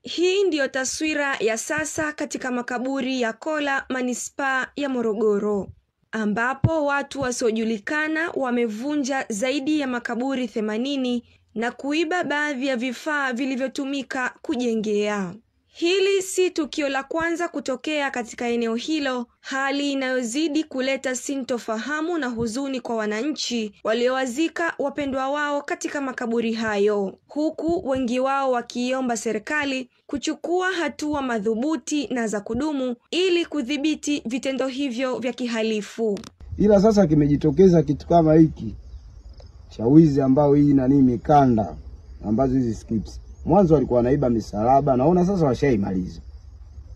Hii ndiyo taswira ya sasa katika makaburi ya Kola, manispaa ya Morogoro, ambapo watu wasiojulikana wamevunja zaidi ya makaburi 80 na kuiba baadhi ya vifaa vilivyotumika kujengea. Hili si tukio la kwanza kutokea katika eneo hilo, hali inayozidi kuleta sintofahamu na huzuni kwa wananchi waliowazika wapendwa wao katika makaburi hayo, huku wengi wao wakiomba serikali kuchukua hatua madhubuti na za kudumu ili kudhibiti vitendo hivyo vya kihalifu. Ila sasa kimejitokeza kitu kama hiki cha wizi ambao hii na nini mikanda ambazo hizi skips. Mwanzo walikuwa wanaiba misalaba, naona sasa washaimaliza.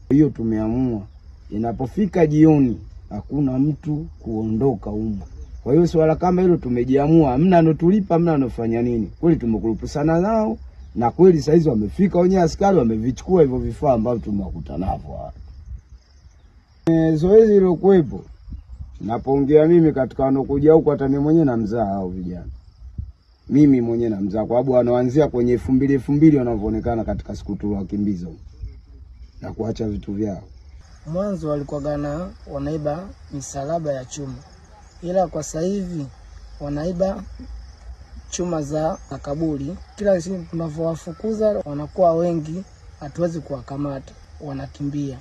Hiyo tumeamua inapofika jioni hakuna mtu kuondoka huko. Kwa hiyo swala kama hilo tumejiamua, hamna anotulipa, hamna anofanya nini. Kweli tumekulupusana nao na kweli saizi wamefika wenyewe askari wamevichukua hivyo vifaa ambavyo tumewakuta navyo. Zoezi hilo kuepo. Napoongea mimi katika wanokuja huko hata mimi mwenyewe na mzaa hao vijana. Mimi mwenyewe na mzaa kwa sababu wanaanzia kwenye 2000 wanavyoonekana katika sikuturu wakimbiza na kuacha vitu vyao. Mwanzo walikuwa gana wanaiba misalaba ya chuma, ila kwa sasa hivi wanaiba chuma za makaburi. Kila siku tunavyowafukuza wanakuwa wengi, hatuwezi kuwakamata, wanakimbia.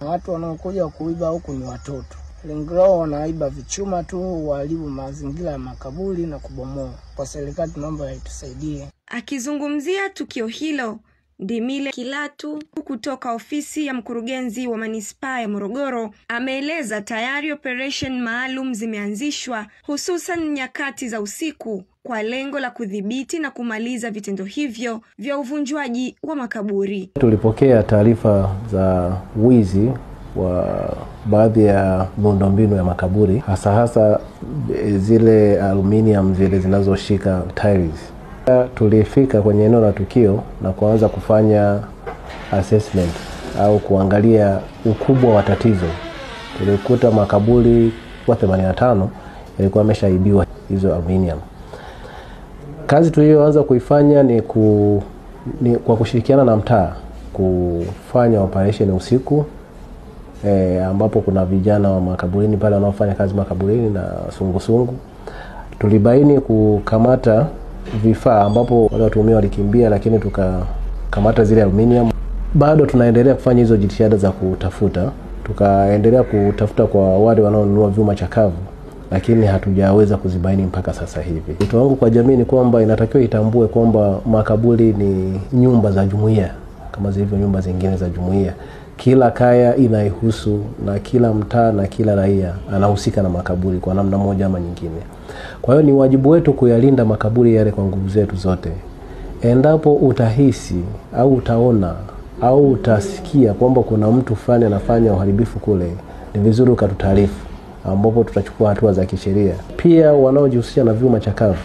Na watu wanaokuja kuiba huku ni watoto. Lengo lao wanaiba vichuma tu, waharibu mazingira ya makaburi na kubomoa. Kwa serikali tunaomba itusaidie. Akizungumzia tukio hilo, Ndimile Kilatu kutoka ofisi ya mkurugenzi wa manispaa ya Morogoro ameeleza tayari operation maalum zimeanzishwa hususan nyakati za usiku kwa lengo la kudhibiti na kumaliza vitendo hivyo vya uvunjwaji wa makaburi. Tulipokea taarifa za wizi wa baadhi ya miundombinu ya makaburi, hasa zile aluminium zile zinazoshika tiles. Tulifika kwenye eneo la tukio na kuanza kufanya assessment au kuangalia ukubwa wa tatizo. Tulikuta makaburi kwa 85 yalikuwa yameshaibiwa hizo aluminium. Kazi tuliyoanza kuifanya ni kwa kushirikiana na mtaa kufanya operation usiku, ambapo kuna vijana wa makaburini pale wanaofanya kazi makaburini na sungusungu. Tulibaini kukamata vifaa ambapo wale watuhumiwa walikimbia, lakini tukakamata zile aluminium. Bado tunaendelea kufanya hizo jitihada za kutafuta. Tukaendelea kutafuta kwa wale wanaonunua vyuma chakavu, lakini hatujaweza kuzibaini mpaka sasa hivi. Wito wangu kwa jamii ni kwamba inatakiwa itambue kwamba makaburi ni nyumba za jumuiya kama zilivyo nyumba zingine za jumuiya. Kila kaya inaihusu na kila mtaa na kila raia anahusika na makaburi kwa namna moja ama nyingine. Kwa hiyo ni wajibu wetu kuyalinda makaburi yale kwa nguvu zetu zote. Endapo utahisi au utaona au utasikia kwamba kuna mtu fulani anafanya uharibifu kule, ni vizuri ukatutaarifu, ambapo tutachukua hatua za kisheria. Pia wanaojihusisha na vyuma chakavu,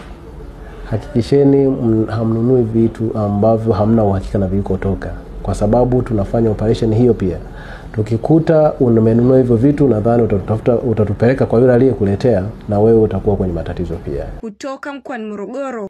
hakikisheni hamnunui vitu ambavyo hamna uhakika na vilikotoka, kwa sababu tunafanya operation hiyo pia. Tukikuta umenunua hivyo vitu, nadhani utatupeleka kwa yule aliyekuletea na wewe utakuwa kwenye matatizo pia. Kutoka mkoani Morogoro,